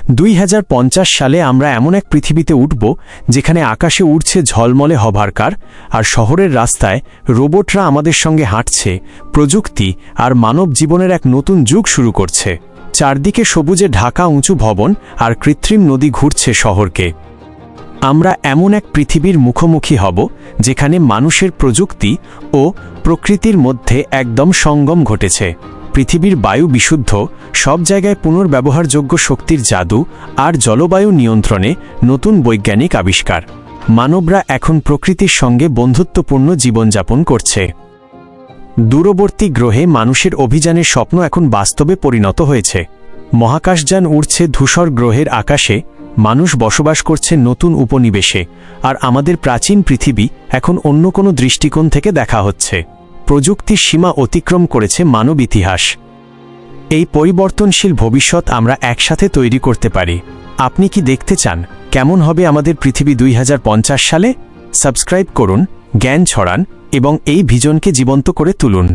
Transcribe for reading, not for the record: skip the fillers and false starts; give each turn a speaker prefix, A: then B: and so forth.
A: 2050 সালে আমরা এমন এক পৃথিবীতে উঠব যেখানে আকাশে উড়ছে ঝলমলে হভারকার, আর শহরের রাস্তায় রোবটরা আমাদের সঙ্গে হাঁটছে। প্রযুক্তি আর মানব জীবনের এক নতুন যুগ শুরু করছে। চারদিকে সবুজে ঢাকা উঁচু ভবন আর কৃত্রিম নদী ঘুরছে শহরকে। আমরা এমন এক পৃথিবীর মুখোমুখি হব যেখানে মানুষের প্রযুক্তি ও প্রকৃতির মধ্যে একদম সঙ্গম ঘটেছে। পৃথিবীর বায়ু বিশুদ্ধ, সব জায়গায় পুনর্ব্যবহারযোগ্য শক্তির জাদু, আর জলবায়ু নিয়ন্ত্রণে নতুন বৈজ্ঞানিক আবিষ্কার। মানবরা এখন প্রকৃতির সঙ্গে বন্ধুত্বপূর্ণ জীবনযাপন করছে। দূরবর্তী গ্রহে মানুষের অভিযানের স্বপ্ন এখন বাস্তবে পরিণত হয়েছে। মহাকাশযান উড়ছে ধূসর গ্রহের আকাশে, মানুষ বসবাস করছে নতুন উপনিবেশে, আর আমাদের প্রাচীন পৃথিবী এখন অন্য কোনো দৃষ্টিকোণ থেকে দেখা হচ্ছে। প্রযুক্তির সীমা অতিক্রম করেছে মানব ইতিহাস। এই পরিবর্তনশীল ভবিষ্যৎ আমরা একসাথে তৈরি করতে পারি। আপনি কি দেখতে চান কেমন হবে আমাদের পৃথিবী 2050 সালে? সাবস্ক্রাইব করুন, জ্ঞান ছড়ান এবং এই ভিশনকে জীবন্ত করে তুলুন।